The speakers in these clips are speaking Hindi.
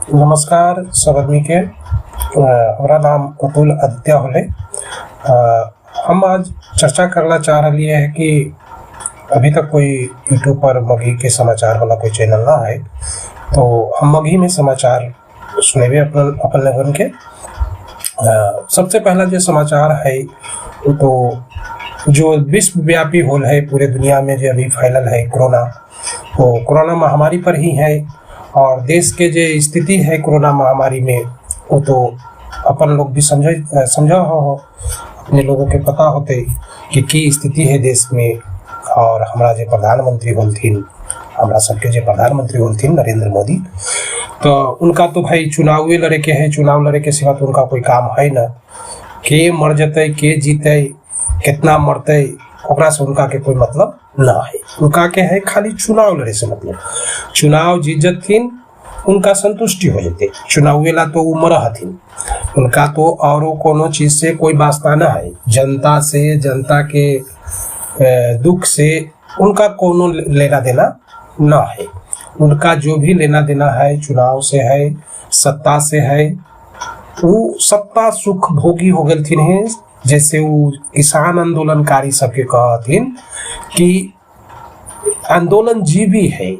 नमस्कार सब आदमी के। हमारा नाम अतुल आदित्य होले। हम आज चर्चा करना चाह रही है कि अभी तक कोई यूट्यूब पर मगही के समाचार वाला कोई चैनल ना है, तो हम मगही में समाचार सुनेबे अपन लगन के। सबसे पहला जो समाचार है तो जो विश्वव्यापी होल है पूरे दुनिया में जो अभी फैलल है कोरोना, तो कोरोना महामारी पर ही है। और देश के जो स्थिति है कोरोना महामारी में वो तो अपन लोग भी समझा हो, अपने लोगों के पता होते कि स्थिति है देश में। और हमारा जो प्रधानमंत्री होलथिन, हमारा सबके जो प्रधानमंत्री होलथिन नरेंद्र मोदी, तो उनका तो भाई चुनाव लड़े के है। चुनाव लड़े के सिवा तो उनका कोई काम है ना। के मर जते, के जीते, कितना मरते, ओकरा से उनका के कोई मतलब ना है। उनका के है खाली चुनाव लड़े से मतलब। चुनाव जीत जथिन उनका संतुष्टि हो जाते। चुनाव वेला तो उमर हथिन, उनका तो और कोनो चीज से कोई वास्ता ना है। जनता से, जनता के दुख से उनका कोनो लेना देना ना है। उनका जो भी लेना देना है चुनाव से है, सत्ता से है। वो सत्ता सुख भोगी हो गए है। जैसे वो किसान आंदोलनकारी सबके कहथिन कि आंदोलन जीवी है,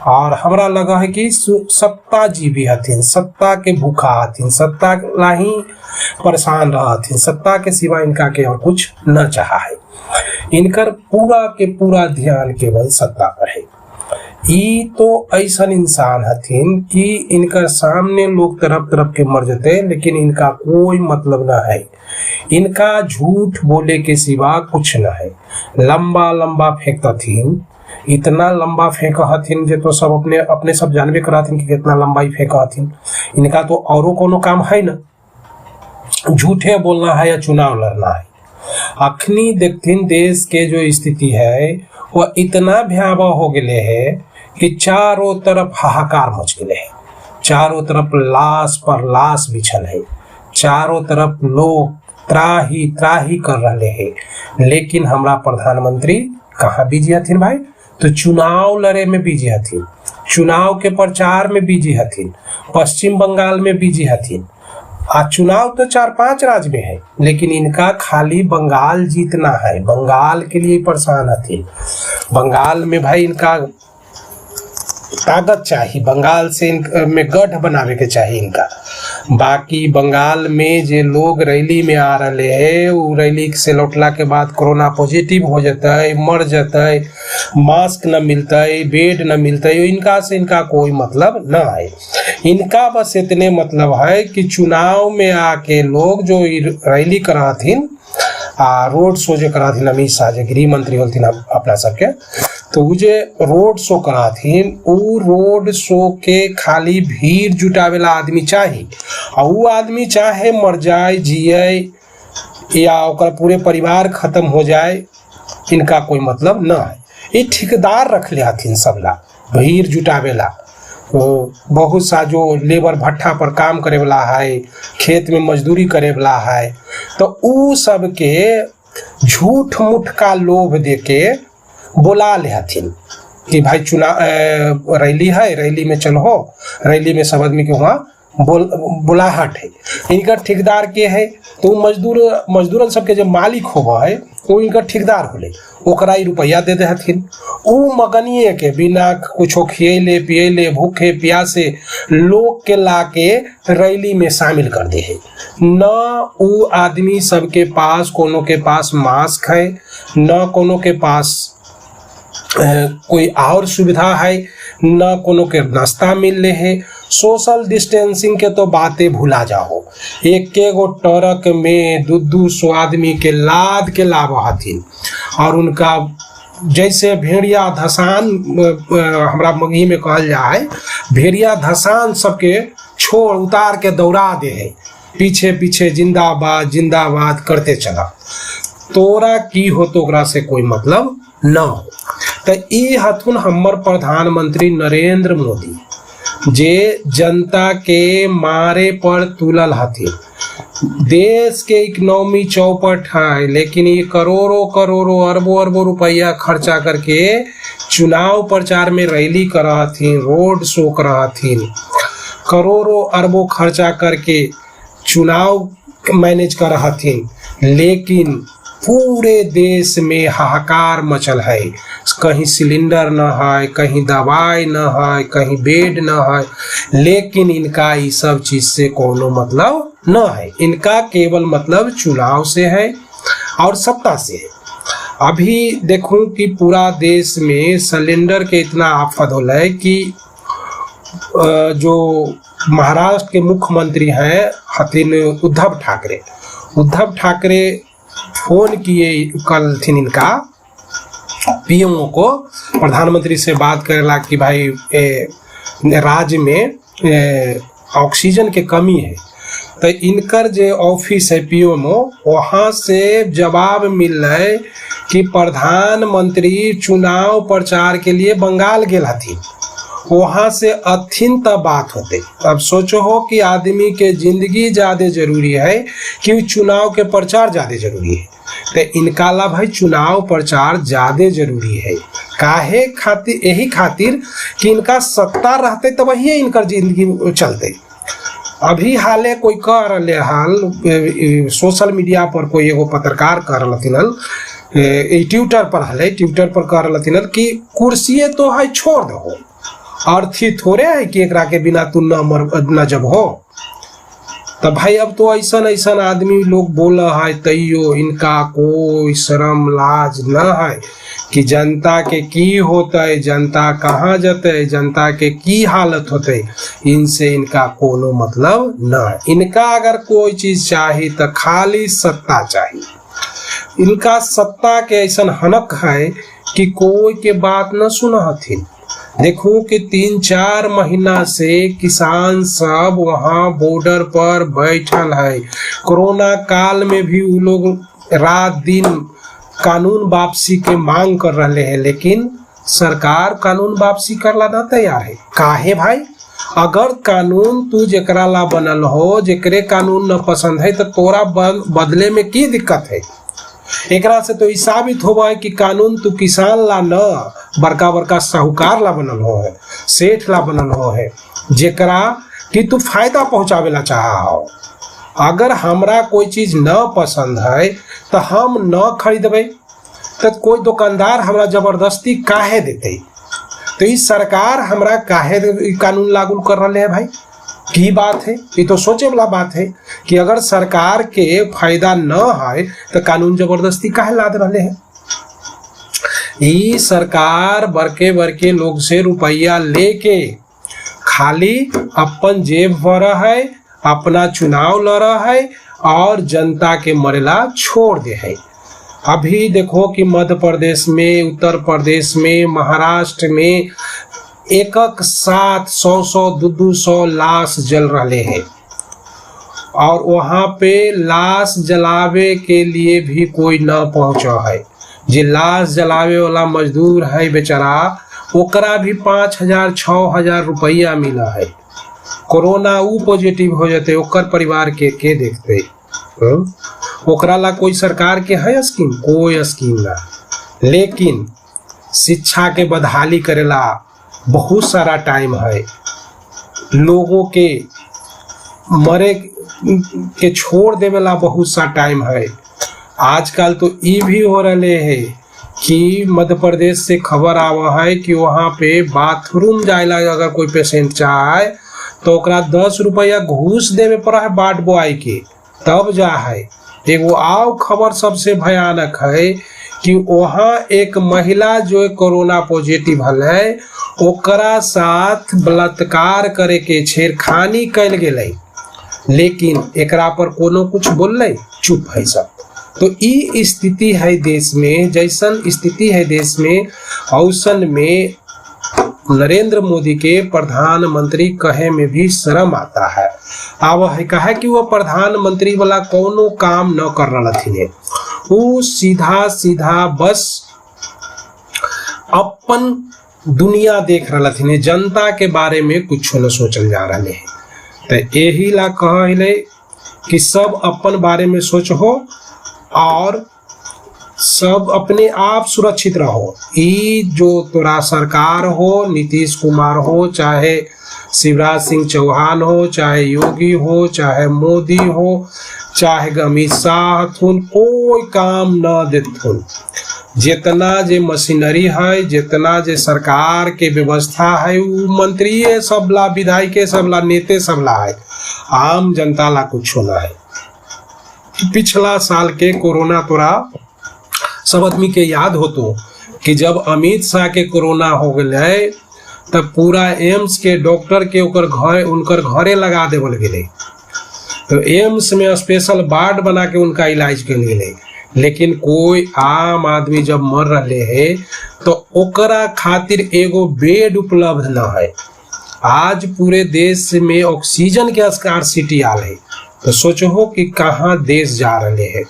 और हमरा लगा है कि सत्ता जीवी हथिन, सत्ता के भूखा हथिन, सत्ता ला ही परेशान रहथिन, सत्ता के सिवा इनका के और कुछ न चाहा है। इनकर पूरा के पूरा ध्यान केवल सत्ता पर है। ई तो ऐसा इंसान हथिन कि इनकर सामने लोग तरफ तरफ के मर जाते, लेकिन इनका कोई मतलब ना है। इनका झूठ बोले के सिवा कुछ न है। लंबा लंबा फेंकथिन, इतना लंबा फेंक हथिन जे तो सब अपने सब जानबे कराथिन कि कितना लंबाई फेंक हथिन। इनका तो औरो कोनो काम है ना, झूठे बोलना है या चुनाव लड़ना है। अखनी देखथिन देश के जो स्थिति है वह इतना भयावह हो गए है कि चारों तरफ हाहाकार मच गए है। चारों तरफ लाश पर लाश बिछल है, चारों तरफ लोग त्राही त्राही कर रहे हैं। लेकिन हमारा प्रधानमंत्री कहाँ बिजी हथिन भाई? तो चुनाव लड़े में बिजी हथिन, चुनाव के प्रचार में बिजी हथिन, पश्चिम बंगाल में बिजी हथिन। चुनाव तो 4-5 राज्य में है, लेकिन इनका खाली बंगाल जीतना है। बंगाल के लिए परेशान हथिन। बंगाल में भाई इनका ताकत चाहिए, बंगाल से में गढ़ बनावे के चाहिए इनका। बाकी बंगाल में जे लोग रैली में आ रहे है, वो रैली से लौटला के बाद कोरोना पॉजिटिव हो जाता है, मर जाता है, मास्क न मिलता है, बेड न मिलता है, इनका से इनका कोई मतलब न है। इनका बस इतने मतलब है कि चुनाव में आके लोग जो रैली कराथिन, रोड शो जो कराथिन, अमित शाह जो गृह मंत्री होलथिन अपना सबके, तो वो जे रोड शो कराथिन, वो रोड शो के खाली भीड़ जुटावेला आदमी चाहिए। और वो आदमी चाहे मर जाए, जिए, या ओकर पूरे परिवार खत्म हो जाए, इनका कोई मतलब न है। ये ठेकेदार रख ले हथिन सबला भीड़ जुटावेला। बहुत सा जो लेबर भट्ठा पर काम करे वाला है, खेत में मजदूरी करे वाला है, तो उ सब के झूठ मूठ का लोभ देके बोला ले हथिन कि भाई चुनाव रैली है, रैली में चलो, रैली में सब आदमी के वहाँ बुलाहट है। इनका ठेकेदार के है तो मजदूरन सबके जो मालिक होगा है वो इनका ठेकेदार होले, ओकरा ही रुपया दे दे हथिन। उ मगनिए के बिना कुछो खियले पियले, भूखे प्यासे लोग के लाके रैली में शामिल कर दे है। न उ आदमी सबके पास कोनो के पास मास्क है, न कोनो के पास कोई और सुविधा है, न कोनो के नाश्ता मिल रहे है। सोशल डिस्टेंसिंग के तो बातें भुला जाओ। एक गो ट्रक में 200 आदमी के लाद के लावा हथिन, और उनका जैसे भेड़िया धसान, हमरा मगही में कहल जाए, भेड़िया धसान सबके छोड़ उतार के दौड़ा दे है, पीछे पीछे जिंदाबाद जिंदाबाद करते चला। तोरा की हो तो ओकरा से कोई मतलब न हो। तो ये हथुन हमर प्रधानमंत्री नरेंद्र मोदी, जे जनता के मारे पर तुलल हथिन। देश के इकोनॉमी चौपट है, लेकिन ये करोड़ों करोड़ों अरबों अरबों रुपया खर्चा करके चुनाव प्रचार में रैली करा हथिन, रोड शो करा हथिन। करोड़ों अरबों खर्चा करके चुनाव मैनेज कर रहा थी, लेकिन पूरे देश में हाहाकार मचल है। कहीं सिलेंडर न है, कहीं दवाई न है, कहीं बेड न है, लेकिन इनका ये सब चीज से कोनो मतलब न है। इनका केवल मतलब चुनाव से है और सत्ता से है। अभी देखूं कि पूरा देश में सिलेंडर के इतना आफत हो है कि जो महाराष्ट्र के मुख्यमंत्री हैं हथिन उद्धव ठाकरे फोन किए कल थी इनका पीएमओ को, प्रधानमंत्री से बात करेला कि भाई राज्य में ऑक्सीजन के कमी है। तो इनकर जो ऑफिस है पीएमओ, वहाँ से जवाब मिल रहा है कि प्रधानमंत्री चुनाव प्रचार के लिए बंगाल गेल हथिन, वहाँ से अथिन तब बात होते। अब सोचो हो कि आदमी के जिंदगी ज्यादा जरूरी है कि चुनाव के प्रचार ज्यादा जरूरी है। तो इनका ला भाई चुनाव प्रचार ज्यादा जरूरी है, काहे खातिर? यही खातिर कि इनका सत्ता रहते तब वही इनकर जिंदगी चलते। अभी हाले कोई कह रहे हाल सोशल मीडिया पर कोई एगो पत्रकार कह रहे ट्विटर पर कह रहे कि कुर्सी तो है छोड़ दो, अर्थी थोड़े है कि एकरा के बिना तू न जब हो। तो भाई अब तो ऐसा आदमी लोग बोला है, तैयो इनका कोई शर्म लाज न है कि जनता के की होते, जनता कहाँ जते, जनता के की हालत होते, इनसे इनका कोनो मतलब न है। इनका अगर कोई चीज चाहिए तो खाली सत्ता चाहिए। इनका सत्ता के ऐसा हनक है कि कोई के बात न सुनहथिन। देखो कि 3-4 महीना से किसान सब वहाँ बॉर्डर पर बैठल है। कोरोना काल में भी वो लोग रात दिन कानून वापसी के मांग कर रहे हैं, लेकिन सरकार कानून वापसी करला ना तैयार है। काहे भाई? अगर कानून तू जेकरा ला बनल हो, जेकरे कानून न पसंद है, तो तोरा बदले में की दिक्कत है? एकरा से तो साबित होगा है कि कानून तू किसान ला न बड़का साहूकार ला बनल हो है, सेठ ला बनल हो है, जेकरा कि तू फायदा पहुंचावे ला चाहा हो। अगर हमरा कोई चीज न पसंद है तो हम न खरीदबे, तो कोई दुकानदार हमरा जबरदस्ती काहे देते? तो इस सरकार हमरा काहे कानून लागू कर रहे है भाई? की बात है? ये तो सोचे वाला बात है कि अगर सरकार के फायदा न है तो कानून जबरदस्ती काहे लाद रहे हैं? ये सरकार बड़के लोग से रुपया लेके खाली अपन जेब भर है, अपना चुनाव लड़ है और जनता के मरेला छोड़ दे है। अभी देखो कि मध्य प्रदेश में, उत्तर प्रदेश में, महाराष्ट्र में एक साथ 100-200 लाश जल रहे हैं और वहां पे लाश जलावे के लिए भी कोई न पहुंचा है। जे लाश जलावे वाला मजदूर है बेचारा, ओकरा भी 5,000-6,000 रुपया मिला है। कोरोना ऊ पॉजिटिव हो जाते, ओकर परिवार के देखते, ओकरा ला कोई सरकार के है स्कीम? कोई स्कीम ना। लेकिन शिक्षा के बदहाली करेला बहुत सारा टाइम है, लोगों के मरे के छोड़ देवेला बहुत सा टाइम है। आजकल तो ये भी हो रहे है कि मध्य प्रदेश से खबर आवा है कि वहाँ पे बाथरूम जाएला अगर कोई पेशेंट चाहे तो ओकरा 10 रुपया घूस देवे पड़ा है बाट बोआई के, तब जा है। एगो आओ खबर सबसे भयानक है कि वहाँ एक महिला जो कोरोना पॉजिटिव है, ओकरा साथ बलात्कार करे के छेड़खानी कैल गेलै, लेकिन एकरा पर कोनो कुछ बोलले, चुप है सब। तो ई स्थिति है देश में, जैसन स्थिति है देश में, औसन में नरेंद्र मोदी के प्रधानमंत्री कहे में भी शर्म आता है। अब है कहे कि वो प्रधानमंत्री वाला कोनो काम न कर रहा थी, वो सीधा बस अपन दुनिया देख रहा थी, जनता के बारे में कुछ न सोचल जा रहे हैं। तो यही ला कहले कि सब अपन बारे में सोचो और सब अपने आप सुरक्षित रहो। ई जो तोरा सरकार हो, नीतीश कुमार हो, चाहे शिवराज सिंह चौहान हो, चाहे योगी हो, चाहे मोदी हो, चाहे अमित शाह हथुन, कोई काम न देथुन। जितना जे मशीनरी है, जितना जे सरकार के व्यवस्था है, वो मंत्री सबला, विधायक सबला, नेते सबला है, आम जनता ला कुछ होना है। पिछला साल के कोरोना तोरा सब आदमी के याद हो तो कि जब अमित शाह के कोरोना हो गए तब पूरा एम्स के डॉक्टर के उनकर घरे लगा देवल गए, तो एम्स में स्पेशल वार्ड बना के उनका इलाज के लिए। लेकिन कोई आम आदमी जब मर रहे है तो ओकरा खातिर एगो बेड उपलब्ध न है। आज पूरे देश में ऑक्सीजन के स्कार्सिटी आ रही, तो सोचो कि कहाँ देश जा रहे हैं।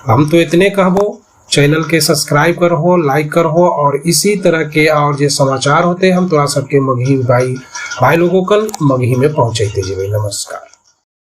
हम तो इतने कहबो, चैनल के सब्सक्राइब करो, लाइक करो, और इसी तरह के और जो समाचार होते हैं हम तोरा सबके मगही भाई लोगों कल मगही में पहुंचाते जेबे। नमस्कार।